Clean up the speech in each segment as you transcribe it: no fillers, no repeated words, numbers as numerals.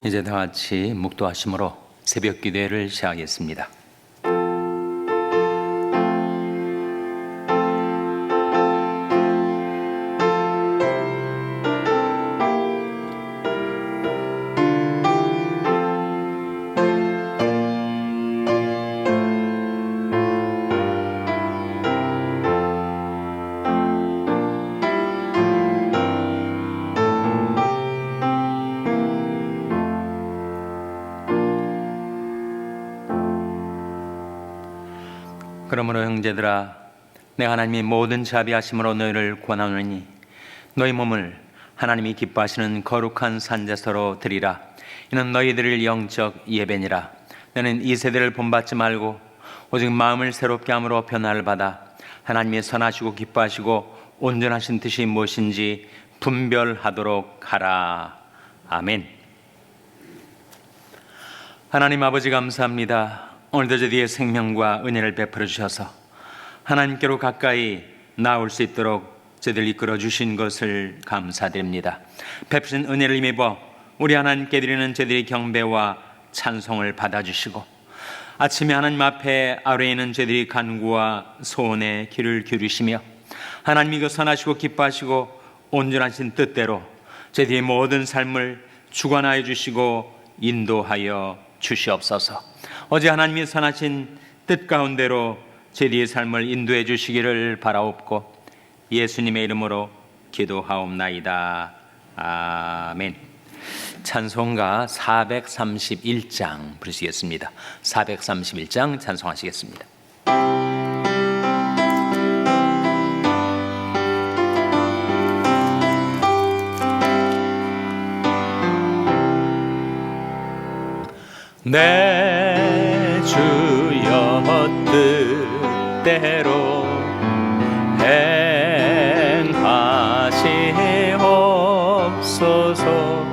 이제 다 같이 묵도하심으로 새벽 기도회를 시작하겠습니다. 그러므로 형제들아, 내 하나님이 모든 자비하심으로 너희를 권하노니 너희 몸을 하나님이 기뻐하시는 거룩한 산제사로 드리라. 이는 너희들의 영적 예배니라. 너는 이 세대를 본받지 말고 오직 마음을 새롭게 함으로 변화를 받아 하나님의 선하시고 기뻐하시고 온전하신 뜻이 무엇인지 분별하도록 하라. 아멘. 하나님 아버지, 감사합니다. 오늘도 저희의 생명과 은혜를 베풀어 주셔서 하나님께로 가까이 나올 수 있도록 저희들 이끌어 주신 것을 감사드립니다. 베푸신 은혜를 힘입어 우리 하나님께 드리는 저희들의 경배와 찬송을 받아주시고 아침에 하나님 앞에 아뢰 있는 저희들의 간구와 소원에 귀를 기울이시며 하나님이 그 선하시고 기뻐하시고 온전하신 뜻대로 저희들의 모든 삶을 주관하여 주시고 인도하여 주시옵소서. 어제 하나님이 선하신 뜻 가운데로 저희의 삶을 인도해 주시기를 바라옵고 예수님의 이름으로 기도하옵나이다. 아멘. 찬송가 431장 부르시겠습니다. 431장 찬송하시겠습니다. 내 주여 뜻대로 행하시옵소서.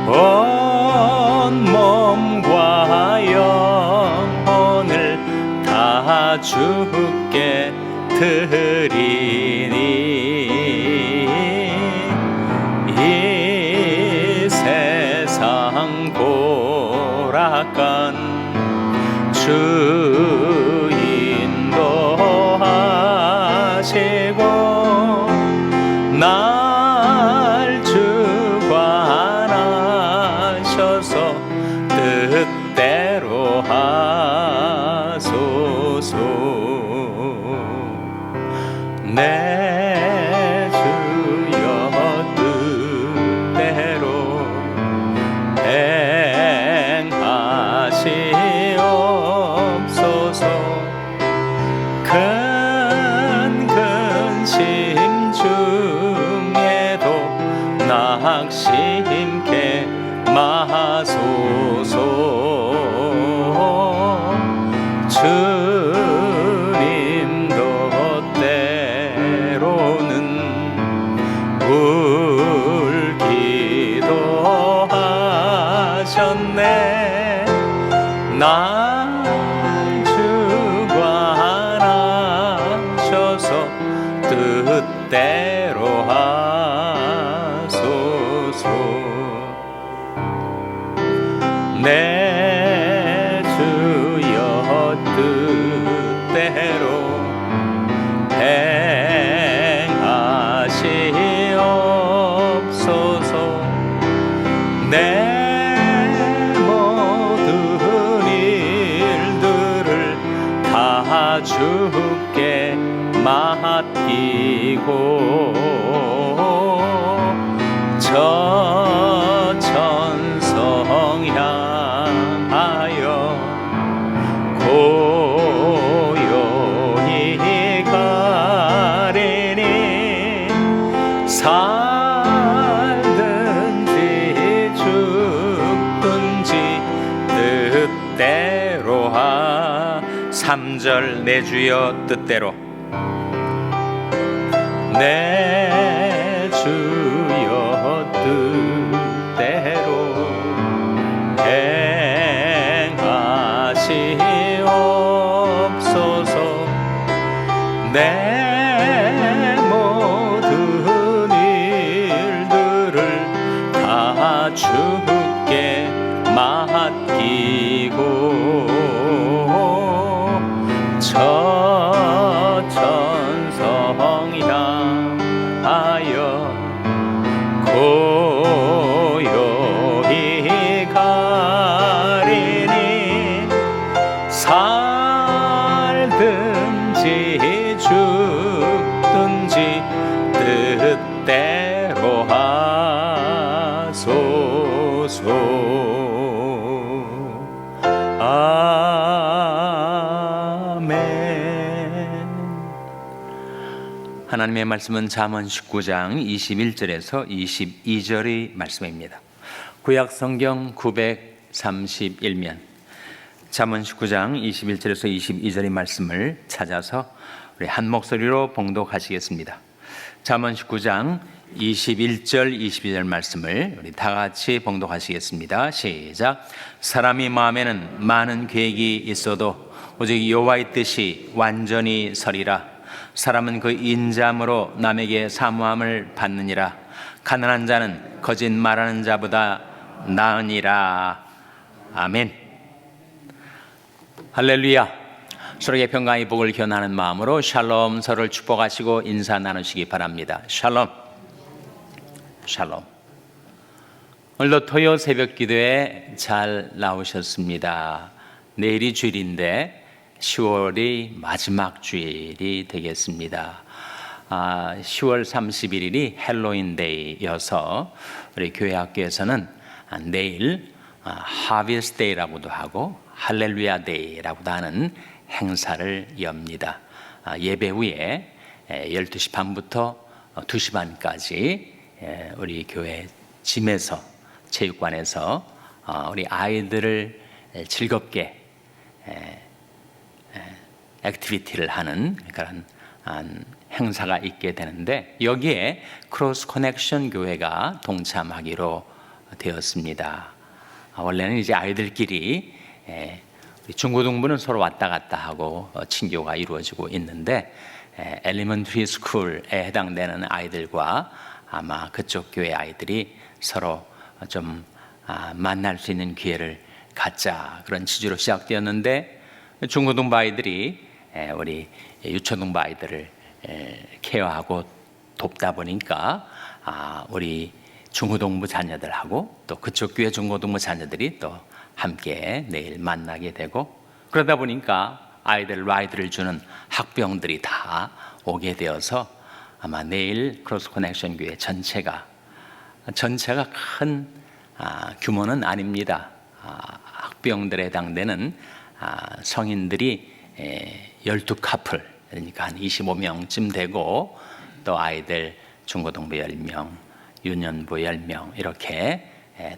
온 몸과 영혼을 다 주께 드리니 이 세상 고락간 주 인도하시고 날 주관하셔서 뜻대로 하소서. 내 주여 뜻대로 행하시옵소서. 큰 근심 중에도 낙심케 마소서. 주님도 때로는 울기도 하셨네. 날 주관하셔서 뜻대로 하소서. 내 주여 뜻대로 행하시옵소서. 내 모든 일들을 다 주께 맡기고 저 천성 향하여 고요히 가리니 살든지 죽든지 뜻대로 하. 3절 내 주여 뜻대로. 내 주여 뜻대로 행하시옵소서. 내 모든 일들을 다 주께 뜻대로 하소서. 아멘. 하나님의 말씀은 잠언 19장 21절에서 22절의 말씀입니다. 구약 성경 931면 잠언 19장 21절에서 22절의 말씀을 찾아서 우리 한 목소리로 봉독하시겠습니다. 잠언 19장 21절 22절 말씀을 우리 다 같이 봉독하시겠습니다. 시작. 사람이 마음에는 많은 계획이 있어도 오직 여호와의 뜻이 완전히 서리라. 사람은 그 인자함으로 남에게 사모함을 받느니라. 가난한 자는 거짓말하는 자보다 나으니라. 아멘. 할렐루야. 서로에게 평강의 복을 기원하는 마음으로 샬롬, 서로를 축복하시고 인사 나누시기 바랍니다. 샬롬. 샬롬. 오늘도 토요 새벽 기도에 잘 나오셨습니다. 내일이 주일인데 10월이 마지막 주일이 되겠습니다. 10월 31일이 헬로윈 데이여서 우리 교회 학교에서는 내일 하비스트 데이라고도 하고 할렐루야 데이라고도 하는 행사를 엽니다. 예배 후에 12시 반부터 2시 반까지 우리 교회 짐에서 체육관에서 우리 아이들을 즐겁게 액티비티를 하는 그런 행사가 있게 되는데 여기에 크로스 커넥션 교회가 동참하기로 되었습니다. 원래는 이제 아이들끼리 중고등부는 서로 왔다 갔다 하고 친교가 이루어지고 있는데 엘리먼트리 스쿨에 해당되는 아이들과 아마 그쪽 교회 아이들이 서로 좀 만날 수 있는 기회를 갖자 그런 취지로 시작되었는데 중고등부 아이들이 우리 유초등부 아이들을 케어하고 돕다 보니까 우리 중고등부 자녀들하고 또 그쪽 교회 중고등부 자녀들이 또 함께 내일 만나게 되고 그러다 보니까 아이들을 주는 학부형들이 다 오게 되어서 아마 내일 크로스 커넥션 교회 전체가 큰 규모는 아닙니다. 학부형들에 해당되는 성인들이 12커플 그러니까 한 25명쯤 되고 또 아이들 중고등부 10명, 유년부 10명 이렇게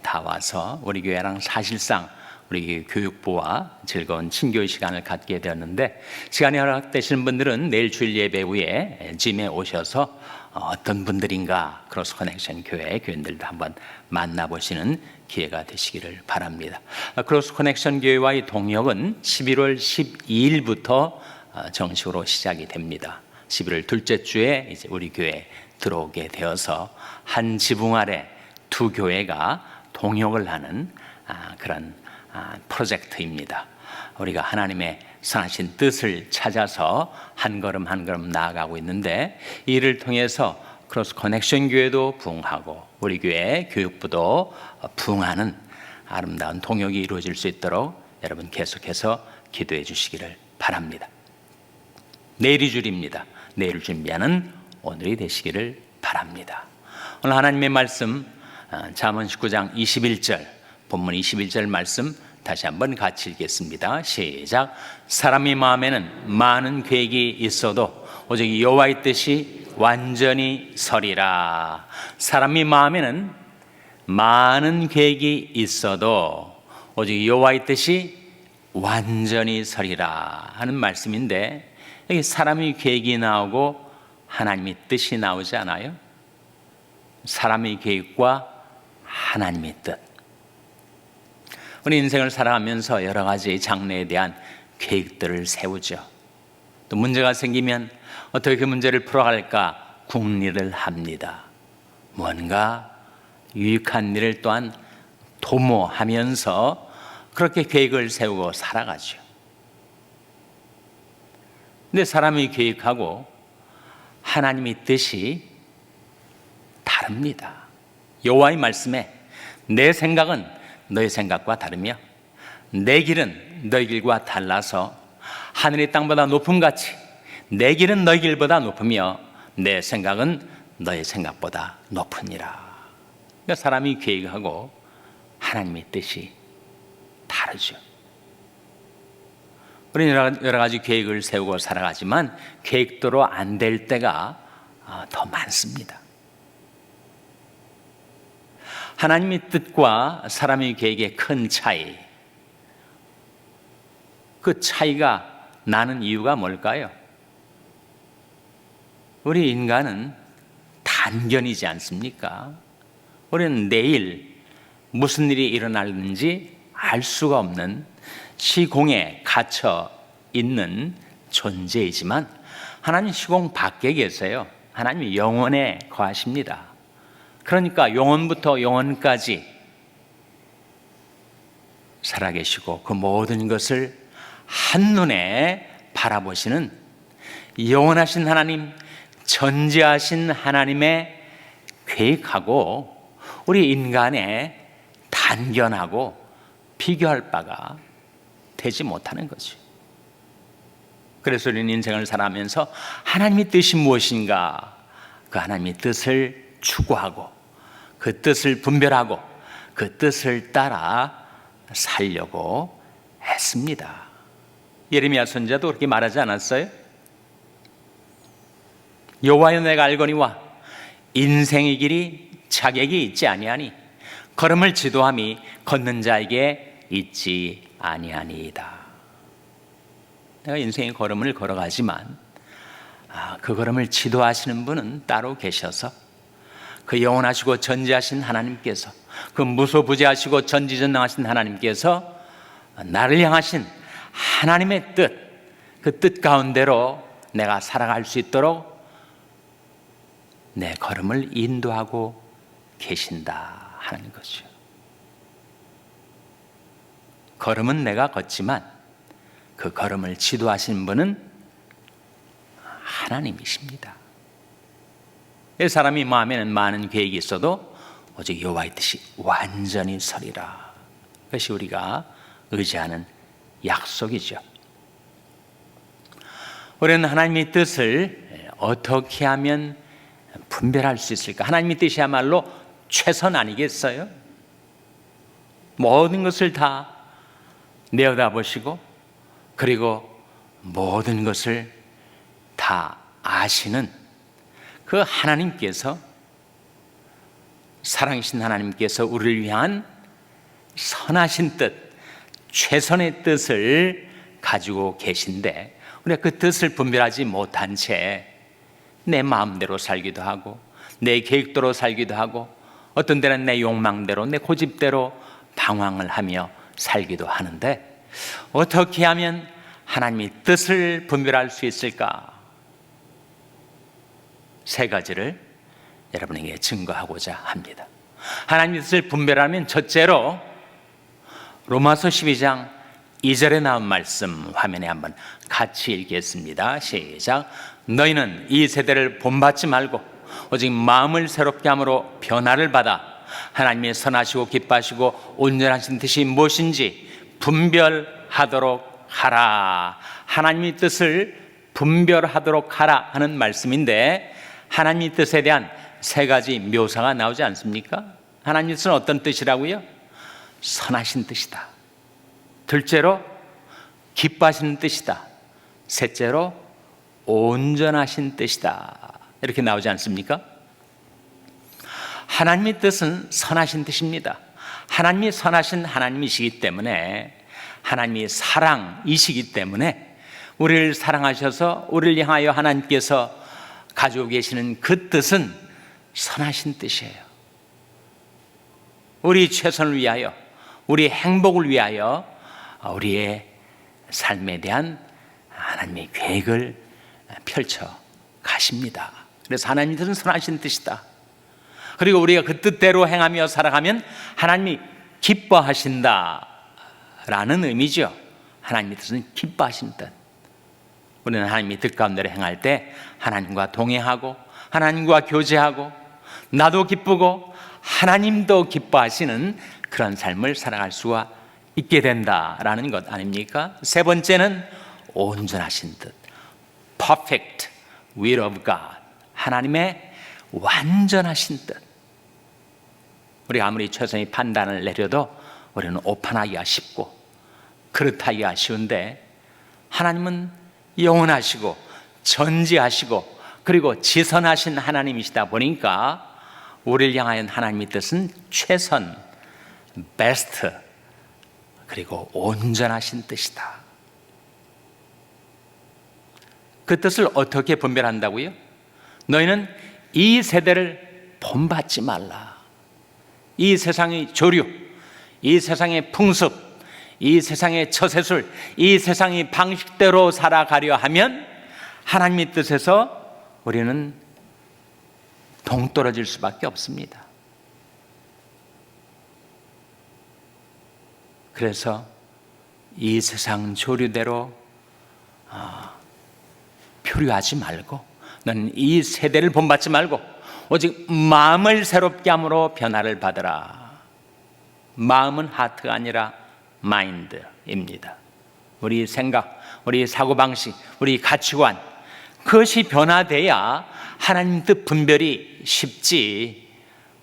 다 와서 우리 교회랑 사실상 우리 교육부와 즐거운 친교의 시간을 갖게 되었는데 시간이 허락되시는 분들은 내일 주일 예배 후에 짐에 오셔서 어떤 분들인가 크로스 커넥션 교회 교인들도 한번 만나보시는 기회가 되시기를 바랍니다. 크로스 커넥션 교회와의 동역은 11월 12일부터 정식으로 시작이 됩니다. 11월 둘째 주에 이제 우리 교회에 들어오게 되어서 한 지붕 아래 두 교회가 동역을 하는 그런 프로젝트입니다. 우리가 하나님의 선하신 뜻을 찾아서 한 걸음 한 걸음 나아가고 있는데 이를 통해서 크로스 커넥션 교회도 부흥하고 우리 교회 교육부도 부흥하는 아름다운 동역이 이루어질 수 있도록 여러분 계속해서 기도해 주시기를 바랍니다. 내일이 주일입니다. 내일을 준비하는 오늘이 되시기를 바랍니다. 오늘 하나님의 말씀 잠언 19장 21절 본문 21절 말씀 다시 한번 같이 읽겠습니다. 시작. 사람의 마음에는 많은 계획이 있어도 오직 여호와의 뜻이 완전히 서리라. 사람의 마음에는 많은 계획이 있어도 오직 여호와의 뜻이 완전히 서리라 하는 말씀인데 여기 사람의 계획이 나오고 하나님의 뜻이 나오지 않아요? 사람의 계획과 하나님의 뜻. 우리 인생을 살아가면서 여러 가지 장래에 대한 계획들을 세우죠. 또 문제가 생기면 어떻게 그 문제를 풀어갈까 궁리를 합니다. 뭔가 유익한 일을 또한 도모하면서 그렇게 계획을 세우고 살아가죠. 근데 사람이 계획하고 하나님의 뜻이 다릅니다. 여호와의 말씀에 내 생각은 너의 생각과 다르며 내 길은 너희 길과 달라서 하늘의 땅보다 높음같이 내 길은 너희 길보다 높으며 내 생각은 너의 생각보다 높으니라. 그러니까 사람이 계획하고 하나님의 뜻이 다르죠. 우리는 여러 가지 계획을 세우고 살아가지만 계획대로 안 될 때가 더 많습니다. 하나님의 뜻과 사람의 계획의 큰 차이, 그 차이가 나는 이유가 뭘까요? 우리 인간은 단견이지 않습니까? 우리는 내일 무슨 일이 일어날는지 알 수가 없는 시공에 갇혀 있는 존재이지만 하나님 시공 밖에 계세요. 하나님이 영원에 거하십니다. 그러니까 영원부터 영원까지 살아계시고 그 모든 것을 한눈에 바라보시는 영원하신 하나님, 전지하신 하나님의 계획하고 우리 인간의 단견하고 비교할 바가 되지 못하는 거죠. 그래서 우리는 인생을 살아가면서 하나님의 뜻이 무엇인가, 그 하나님의 뜻을 추구하고 그 뜻을 분별하고 그 뜻을 따라 살려고 했습니다. 예레미야 선지자도 그렇게 말하지 않았어요? 여호와여 내가 알거니와 인생의 길이 자객이 있지 아니하니 걸음을 지도함이 걷는 자에게 있지 아니하니이다. 내가 인생의 걸음을 걸어가지만 그 걸음을 지도하시는 분은 따로 계셔서 그 영원하시고 전지하신 하나님께서, 그 무소부재하시고 전지전능하신 하나님께서 나를 향하신 하나님의 뜻, 그 뜻 가운데로 내가 살아갈 수 있도록 내 걸음을 인도하고 계신다 하는 거죠. 걸음은 내가 걷지만 그 걸음을 지도하신 분은 하나님이십니다. 사람이 마음에는 많은 계획이 있어도 오직 여호와의 뜻이 완전히 서리라. 그것이 우리가 의지하는 약속이죠. 우리는 하나님의 뜻을 어떻게 하면 분별할 수 있을까? 하나님의 뜻이야말로 최선 아니겠어요? 모든 것을 다 내어다보시고 그리고 모든 것을 다 아시는 그 하나님께서, 사랑이신 하나님께서 우리를 위한 선하신 뜻, 최선의 뜻을 가지고 계신데 우리가 그 뜻을 분별하지 못한 채 내 마음대로 살기도 하고 내 계획대로 살기도 하고 어떤 때는 내 욕망대로, 내 고집대로 방황을 하며 살기도 하는데 어떻게 하면 하나님의 뜻을 분별할 수 있을까? 세 가지를 여러분에게 증거하고자 합니다. 하나님의 뜻을 분별하면 첫째로 로마서 12장 2절에 나온 말씀 화면에 한번 같이 읽겠습니다. 시작. 너희는 이 세대를 본받지 말고 오직 마음을 새롭게 함으로 변화를 받아 하나님의 선하시고 기뻐하시고 온전하신 뜻이 무엇인지 분별하도록 하라. 하나님의 뜻을 분별하도록 하라 하는 말씀인데 하나님의 뜻에 대한 세 가지 묘사가 나오지 않습니까? 하나님의 뜻은 어떤 뜻이라고요? 선하신 뜻이다. 둘째로 기뻐하시는 뜻이다. 셋째로 온전하신 뜻이다. 이렇게 나오지 않습니까? 하나님의 뜻은 선하신 뜻입니다. 하나님이 선하신 하나님이시기 때문에, 하나님이 사랑이시기 때문에 우리를 사랑하셔서 우리를 향하여 하나님께서 가지고 계시는 그 뜻은 선하신 뜻이에요. 우리 최선을 위하여, 우리 행복을 위하여 우리의 삶에 대한 하나님의 계획을 펼쳐 가십니다. 그래서 하나님의 뜻은 선하신 뜻이다. 그리고 우리가 그 뜻대로 행하며 살아가면 하나님이 기뻐하신다 라는 의미죠. 하나님의 뜻은 기뻐하신 뜻. 우리는 하나님의 뜻 가운데로 행할 때 하나님과 동행하고 하나님과 교제하고 나도 기쁘고 하나님도 기뻐하시는 그런 삶을 살아갈 수가 있게 된다라는 것 아닙니까? 세 번째는 온전하신 뜻, perfect will of God, 하나님의 완전하신 뜻. 우리가 아무리 최선의 판단을 내려도 우리는 오판하기가 쉽고 그렇다기가 쉬운데, 하나님은 영원하시고 전지하시고 그리고 지선하신 하나님이시다 보니까 우리를 향한 하나님의 뜻은 최선, 베스트, 그리고 온전하신 뜻이다. 그 뜻을 어떻게 분별한다고요? 너희는 이 세대를 본받지 말라. 이 세상의 조류, 이 세상의 풍습, 이 세상의 처세술, 이 세상의 방식대로 살아가려 하면 하나님의 뜻에서 우리는 동떨어질 수밖에 없습니다. 그래서 이 세상 조류대로 표류하지 말고, 너는 이 세대를 본받지 말고 오직 마음을 새롭게 함으로 변화를 받으라. 마음은 하트가 아니라 마인드입니다. 우리 생각, 우리 사고방식, 우리 가치관, 그것이 변화돼야 하나님 뜻 분별이 쉽지.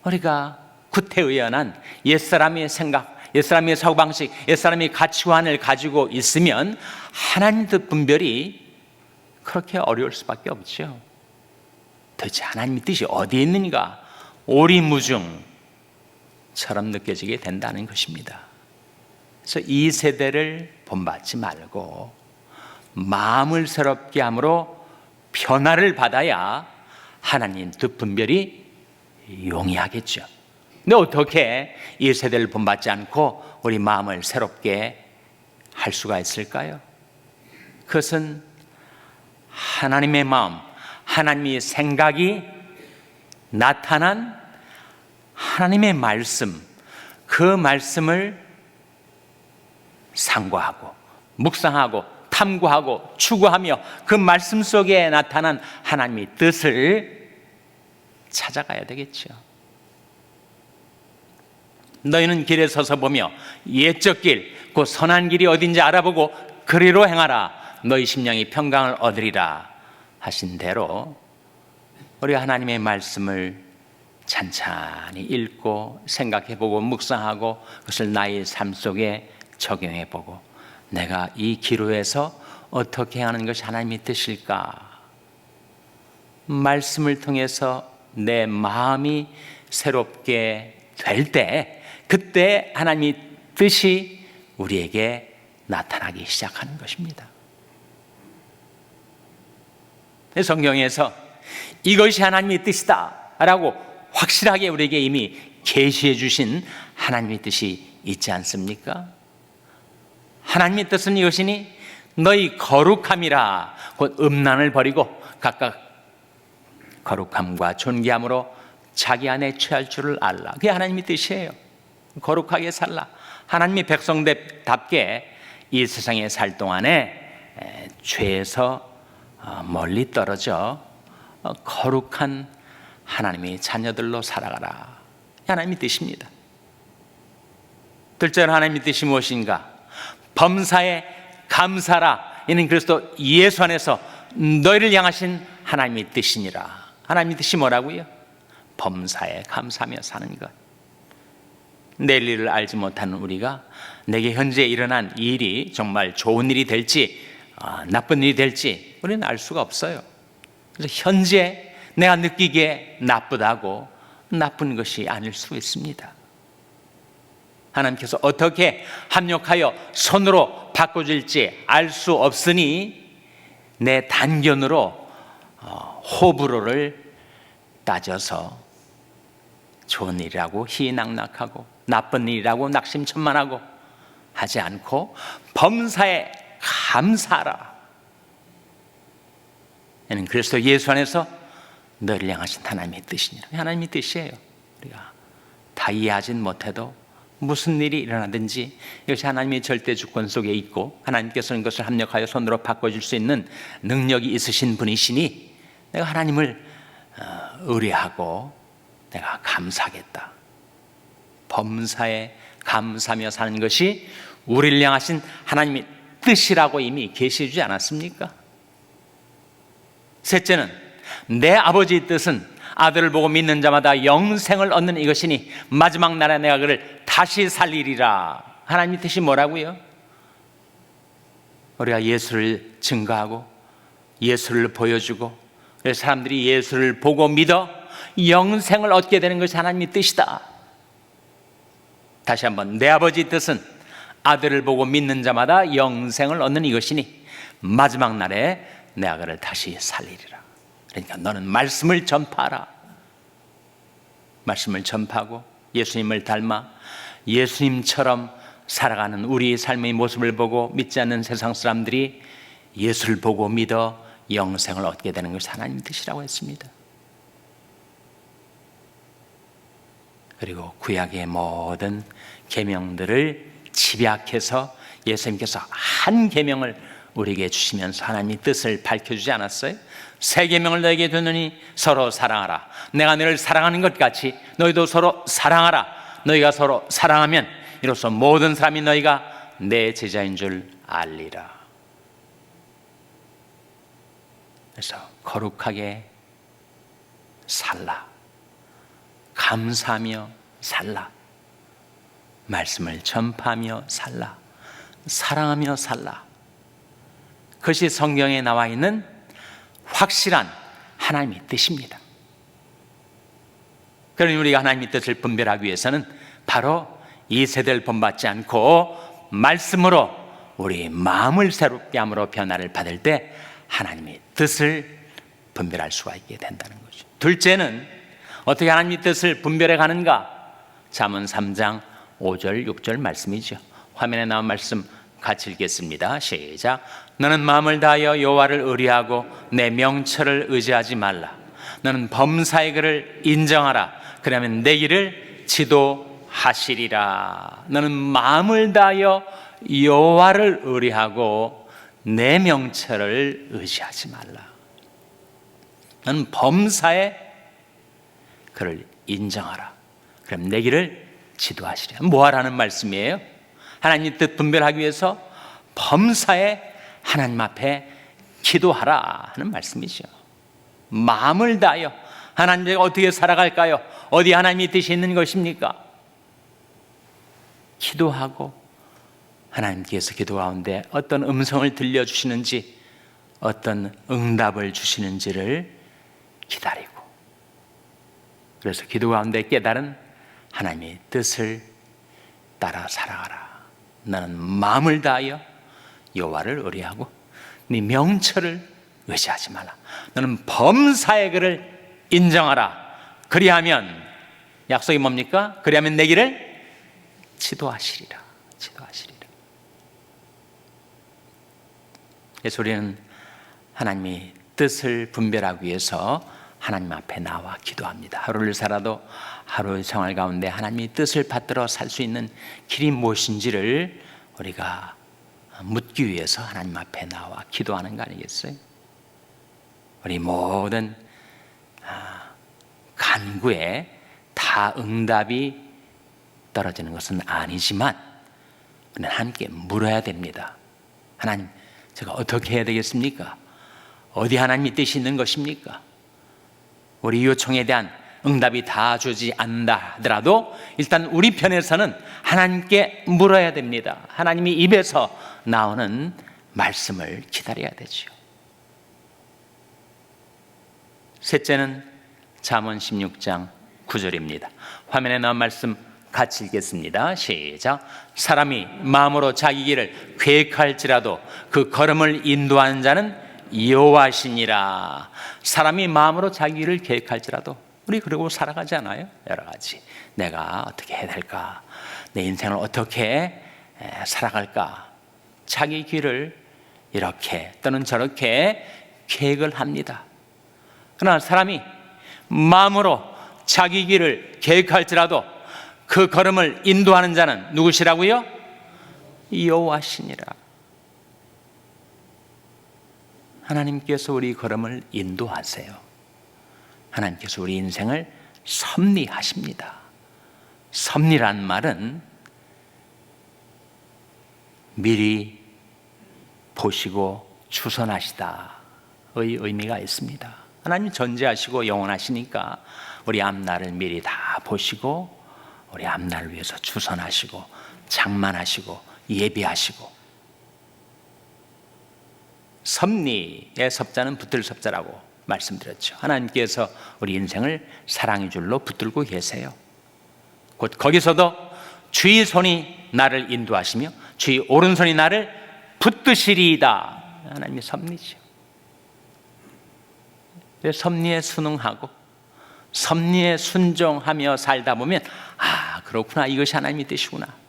우리가 구태의연한 옛사람의 생각, 옛사람의 사고방식, 옛사람의 가치관을 가지고 있으면 하나님 뜻 분별이 그렇게 어려울 수밖에 없죠. 도대체 하나님의 뜻이 어디에 있는가 오리무중처럼 느껴지게 된다는 것입니다. 그래서 이 세대를 본받지 말고 마음을 새롭게 함으로 변화를 받아야 하나님 뜻 분별이 용이하겠죠. 근데 어떻게 이 세대를 본받지 않고 우리 마음을 새롭게 할 수가 있을까요? 그것은 하나님의 마음, 하나님의 생각이 나타난 하나님의 말씀, 그 말씀을 상고하고 묵상하고 탐구하고 추구하며 그 말씀 속에 나타난 하나님의 뜻을 찾아가야 되겠죠. 너희는 길에 서서 보며 옛적 길, 그 선한 길이 어딘지 알아보고 그리로 행하라. 너희 심령이 평강을 얻으리라 하신 대로 우리가 하나님의 말씀을 찬찬히 읽고 생각해보고 묵상하고 그것을 나의 삶 속에 적용해보고 내가 이 기로에서 어떻게 하는 것이 하나님의 뜻일까? 말씀을 통해서 내 마음이 새롭게 될 때, 그때 하나님의 뜻이 우리에게 나타나기 시작하는 것입니다. 성경에서 이것이 하나님의 뜻이다 라고 확실하게 우리에게 이미 계시해 주신 하나님의 뜻이 있지 않습니까? 하나님의 뜻은 이것이니 너희 거룩함이라. 곧 음란을 버리고 각각 거룩함과 존귀함으로 자기 안에 취할 줄을 알라. 그게 하나님의 뜻이에요. 거룩하게 살라. 하나님의 백성답게 이 세상에 살 동안에 죄에서 멀리 떨어져 거룩한 하나님의 자녀들로 살아가라. 하나님의 뜻입니다. 둘째로 하나님의 뜻이 무엇인가? 범사에 감사라. 이는 그리스도 예수 안에서 너희를 향하신 하나님의 뜻이니라. 하나님의 뜻이 뭐라고요? 범사에 감사하며 사는 것. 내일 일을 알지 못하는 우리가 내게 현재 일어난 이 일이 정말 좋은 일이 될지 나쁜 일이 될지 우리는 알 수가 없어요. 그래서 현재 내가 느끼기에 나쁘다고 나쁜 것이 아닐 수 있습니다. 하나님께서 어떻게 합력하여 손으로 바꿔줄지 알 수 없으니 내 단견으로 호불호를 따져서 좋은 일이라고 희낙낙하고 나쁜 일이라고 낙심천만하고 하지 않고 범사에 감사하라. 이는 그리스도 예수 안에서 너를 향하신 하나님의 뜻이니라. 하나님의 뜻이에요. 우리가 다 이해하진 못해도 무슨 일이 일어나든지 이것이 하나님의 절대 주권 속에 있고 하나님께서는 그것을 합력하여 손으로 바꿔줄 수 있는 능력이 있으신 분이시니 내가 하나님을 의뢰하고 내가 감사하겠다. 범사에 감사하며 사는 것이 우리를 향하신 하나님의 뜻이라고 이미 계시해 주지 않았습니까? 셋째는 내 아버지의 뜻은 아들을 보고 믿는 자마다 영생을 얻는 이것이니 마지막 날에 내가 그를 다시 살리리라. 하나님의 뜻이 뭐라고요? 우리가 예수를 증거하고 예수를 보여주고 사람들이 예수를 보고 믿어 영생을 얻게 되는 것이 하나님의 뜻이다. 다시 한번, 내 아버지 뜻은 아들을 보고 믿는 자마다 영생을 얻는 이것이니 마지막 날에 내가 그를 다시 살리리라. 그러니까 너는 말씀을 전파하라. 말씀을 전파하고 예수님을 닮아 예수님처럼 살아가는 우리의 삶의 모습을 보고 믿지 않는 세상 사람들이 예수를 보고 믿어 영생을 얻게 되는 것이 하나님의 뜻이라고 했습니다. 그리고 구약의 모든 계명들을 집약해서 예수님께서 한 계명을 우리에게 주시면서 하나님의 뜻을 밝혀주지 않았어요? 새 계명을 너에게 두느니 서로 사랑하라. 내가 너를 사랑하는 것 같이 너희도 서로 사랑하라. 너희가 서로 사랑하면 이로써 모든 사람이 너희가 내 제자인 줄 알리라. 그래서 거룩하게 살라. 감사하며 살라. 말씀을 전파하며 살라. 사랑하며 살라. 그것이 성경에 나와 있는 확실한 하나님의 뜻입니다. 그러니 우리가 하나님의 뜻을 분별하기 위해서는 바로 이 세대를 본받지 않고 말씀으로 우리 마음을 새롭게 함으로 변화를 받을 때 하나님의 뜻을 분별할 수가 있게 된다는 거죠. 둘째는 어떻게 하나님의 뜻을 분별해 가는가? 잠언 3장 5절 6절 말씀이죠. 화면에 나온 말씀 같이 읽겠습니다. 시작. 너는 마음을 다하여 여호와를 의뢰하고 내 명철을 의지하지 말라. 너는 범사의 글을 인정하라. 그러면 내 길을 지도하시리라. 너는 마음을 다하여 여호와를 의뢰하고 내 명철을 의지하지 말라. 너는 범사의 그를 인정하라. 그럼 내 길을 지도하시리라. 뭐 하라는 말씀이에요? 하나님 뜻 분별하기 위해서 범사에 하나님 앞에 기도하라 하는 말씀이죠. 마음을 다하여 하나님께 어떻게 살아갈까요? 어디 하나님의 뜻이 있는 것입니까? 기도하고 하나님께서 기도 가운데 어떤 음성을 들려주시는지 어떤 응답을 주시는지를 기다리고, 그래서 기도 가운데 깨달은 하나님의 뜻을 따라 살아가라. 나는 마음을 다하여 여호와를 의뢰하고 네 명철을 의지하지 말라. 너는 범사의 글을 인정하라. 그리하면 약속이 뭡니까? 그리하면 내 길을 지도하시리라. 지도하시리라. 그래서 우리는 하나님의 뜻을 분별하기 위해서 하나님 앞에 나와 기도합니다. 하루를 살아도 하루의 생활 가운데 하나님의 뜻을 받들어 살 수 있는 길이 무엇인지를 우리가 묻기 위해서 하나님 앞에 나와 기도하는 거 아니겠어요? 우리 모든 간구에 다 응답이 떨어지는 것은 아니지만 우리는 함께 물어야 됩니다. 하나님, 제가 어떻게 해야 되겠습니까? 어디 하나님의 뜻이 있는 것입니까? 우리 요청에 대한 응답이 다 주지 않는다 하더라도 일단 우리 편에서는 하나님께 물어야 됩니다. 하나님이 입에서 나오는 말씀을 기다려야 되죠. 셋째는 잠언 16장 9절입니다. 화면에 나온 말씀 같이 읽겠습니다. 시작. 사람이 마음으로 자기 길을 계획할지라도 그 걸음을 인도하는 자는 여호와시니라. 사람이 마음으로 자기 길을 계획할지라도, 우리 그러고 살아가지 않아요? 여러 가지 내가 어떻게 해야 될까, 내 인생을 어떻게 살아갈까, 자기 길을 이렇게 또는 저렇게 계획을 합니다. 그러나 사람이 마음으로 자기 길을 계획할지라도 그 걸음을 인도하는 자는 누구시라고요? 여호와시니라. 하나님께서 우리 걸음을 인도하세요. 하나님께서 우리 인생을 섭리하십니다. 섭리란 말은 미리 보시고 추선하시다의 의미가 있습니다. 하나님 전지하시고 영원하시니까 우리 앞날을 미리 다 보시고 우리 앞날을 위해서 주선하시고 장만하시고 예비하시고, 섭리의 섭자는 붙들 섭자라고 말씀드렸죠. 하나님께서 우리 인생을 사랑의 줄로 붙들고 계세요. 곧 거기서도 주의 손이 나를 인도하시며 주의 오른손이 나를 붙드시리이다. 하나님의 섭리죠. 섭리에 순응하고 섭리에 순종하며 살다 보면 그렇구나, 이것이 하나님의 뜻이구나.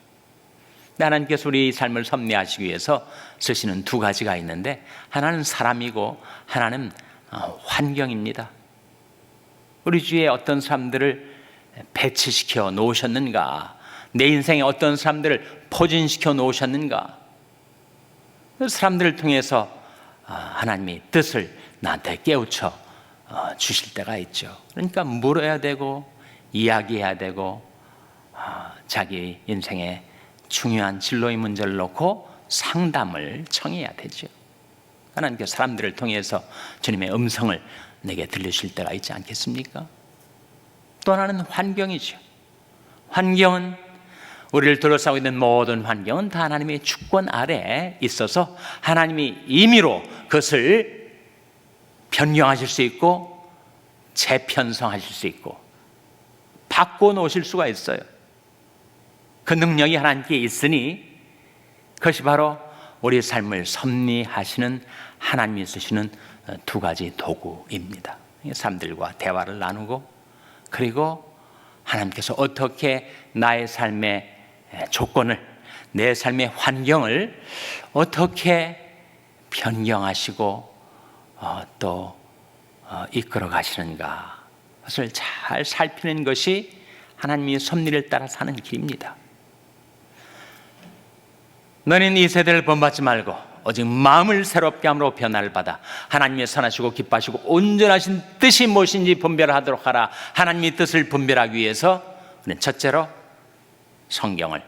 하나님께서 우리 삶을 섭리하시기 위해서 쓰시는 두 가지가 있는데, 하나는 사람이고 하나는 환경입니다. 우리 주위에 어떤 사람들을 배치시켜 놓으셨는가, 내 인생에 어떤 사람들을 포진시켜 놓으셨는가. 그 사람들을 통해서 하나님의 뜻을 나한테 깨우쳐 주실 때가 있죠. 그러니까 물어야 되고 이야기해야 되고 자기 인생의 중요한 진로의 문제를 놓고 상담을 청해야 되죠. 하나님께서 사람들을 통해서 주님의 음성을 내게 들려주실 때가 있지 않겠습니까? 또 하나는 환경이죠. 환경은, 우리를 둘러싸고 있는 모든 환경은 다 하나님의 주권 아래에 있어서 하나님이 임의로 그것을 변경하실 수 있고 재편성하실 수 있고 바꿔놓으실 수가 있어요. 그 능력이 하나님께 있으니 그것이 바로 우리 삶을 섭리하시는 하나님이 쓰시는 두 가지 도구입니다. 사람들과 대화를 나누고, 그리고 하나님께서 어떻게 나의 삶의 조건을, 내 삶의 환경을 어떻게 변경하시고 또 이끌어 가시는가, 그것을 잘 살피는 것이 하나님의 섭리를 따라 사는 길입니다. 너는 이 세대를 본받지 말고 오직 마음을 새롭게 함으로 변화를 받아 하나님의 선하시고 기뻐하시고 온전하신 뜻이 무엇인지 분별하도록 하라. 하나님의 뜻을 분별하기 위해서 우리는 첫째로 성경을,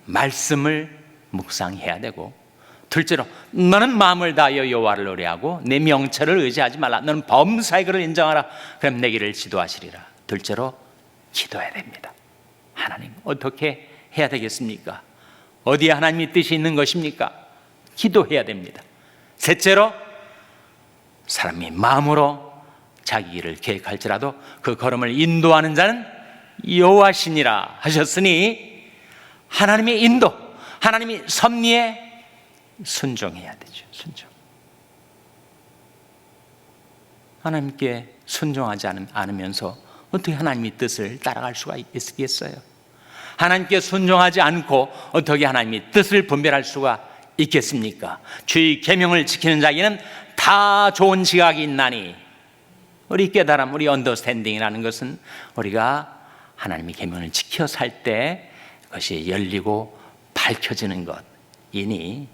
말씀을 묵상해야 되고, 둘째로 너는 마음을 다하여 여호와를 노래하고 내 명철을 의지하지 말라. 너는 범사의 그를 인정하라. 그럼 내 길을 지도하시리라. 둘째로 기도해야 됩니다. 하나님, 어떻게 해야 되겠습니까? 어디에 하나님의 뜻이 있는 것입니까? 기도해야 됩니다. 셋째로, 사람이 마음으로 자기 길을 계획할지라도 그 걸음을 인도하는 자는 여호와시니라 하셨으니, 하나님의 인도, 하나님의 섭리에 순종해야 되죠. 순종. 하나님께 순종하지 않으면서 어떻게 하나님의 뜻을 따라갈 수가 있겠어요? 하나님께 순종하지 않고 어떻게 하나님의 뜻을 분별할 수가 있겠습니까? 주의 계명을 지키는 자에게는 다 좋은 지각이 있나니. 우리 깨달음, 우리 언더스탠딩이라는 것은 우리가 하나님의 계명을 지켜 살 때 그것이 열리고 밝혀지는 것이니,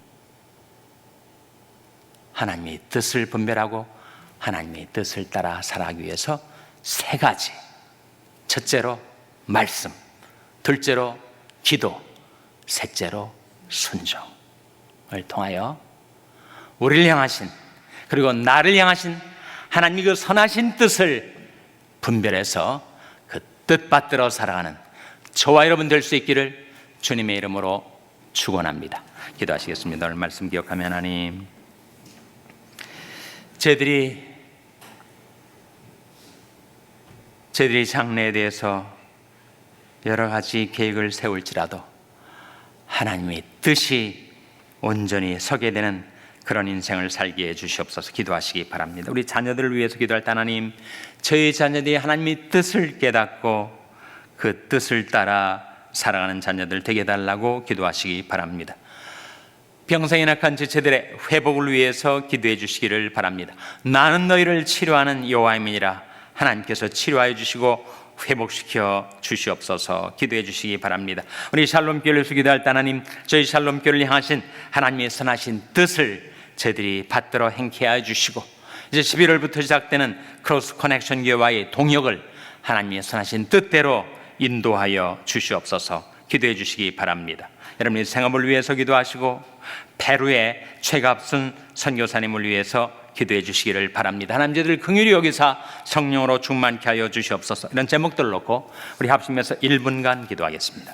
하나님의 뜻을 분별하고 하나님의 뜻을 따라 살아가기 위해서 세 가지: 첫째로 말씀, 둘째로 기도, 셋째로 순종을 통하여 우리를 향하신, 그리고 나를 향하신 하나님의 그 선하신 뜻을 분별해서 그 뜻받들어 살아가는 저와 여러분 될 수 있기를 주님의 이름으로 축원합니다. 기도하시겠습니다. 오늘 말씀 기억하며, 하나님, 저희들이 장래에 대해서 여러 가지 계획을 세울지라도 하나님의 뜻이 온전히 서게 되는 그런 인생을 살게 해 주시옵소서. 기도하시기 바랍니다. 우리 자녀들을 위해서 기도할 때, 하나님, 저희 자녀들이 하나님의 뜻을 깨닫고 그 뜻을 따라 살아가는 자녀들 되게 해달라고 기도하시기 바랍니다. 병상에 낙한 지체들의 회복을 위해서 기도해 주시기를 바랍니다. 나는 너희를 치료하는 여호와임이니라. 하나님께서 치료하여 주시고 회복시켜 주시옵소서. 기도해 주시기 바랍니다. 우리 샬롬교회를 위해서 기도할 때, 하나님, 저희 샬롬교회를 향하신 하나님의 선하신 뜻을 저희들이 받들어 행케 하여 주시고, 이제 11월부터 시작되는 크로스 커넥션 교회와의 동역을 하나님의 선하신 뜻대로 인도하여 주시옵소서. 기도해 주시기 바랍니다. 여러분의 생업을 위해서 기도하시고, 페루의 최갑순 선교사님을 위해서 기도해 주시기를 바랍니다. 하나님 저희들 긍휼히 여기사 성령으로 충만케 하여 주시옵소서. 이런 제목들을 놓고 우리 합심해서 1분간 기도하겠습니다.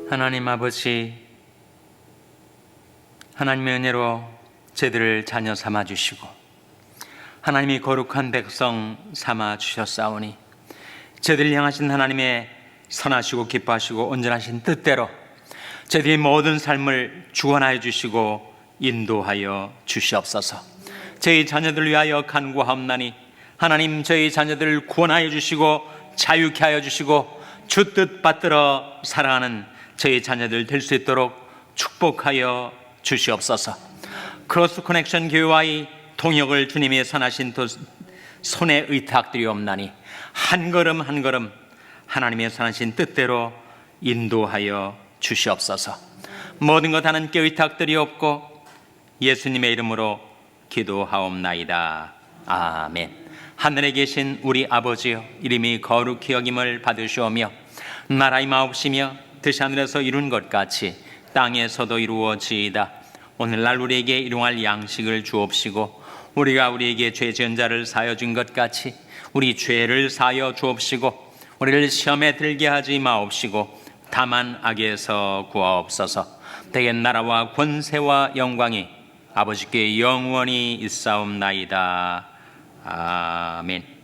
하나님 아버지, 하나님의 은혜로 저희들을 자녀 삼아주시고 하나님이 거룩한 백성 삼아주셨사오니 저희들을 향하신 하나님의 선하시고 기뻐하시고 온전하신 뜻대로 저희들의 모든 삶을 주관하여 주시고 인도하여 주시옵소서. 저희 자녀들을 위하여 간구하옵나니 하나님 저희 자녀들을 구원하여 주시고 자유케 하여 주시고 주 뜻 받들어 살아가는 저희 자녀들 될 수 있도록 축복하여 주시옵소서. 크로스 커넥션 교회와의 동역을 주님의 선하신 손에 의탁드리옵나니 한 걸음 한 걸음 하나님의 선하신 뜻대로 인도하여 주시옵소서. 모든 것 하나님께 의탁드리옵고 예수님의 이름으로 기도하옵나이다. 아멘. 하늘에 계신 우리 아버지여, 이름이 거룩히 여김을 받으시오며 나라의 마옵시며 뜻이 하늘에서 이룬 것 같이 땅에서도 이루어지이다. 오늘날 우리에게 일용할 양식을 주옵시고 우리가 우리에게 죄 지은 자를 사하여 준 것 같이 우리 죄를 사하여 주옵시고 우리를 시험에 들게 하지 마옵시고 다만 악에서 구하옵소서. 대개 나라와 권세와 영광이 아버지께 영원히 있사옵나이다. 아멘.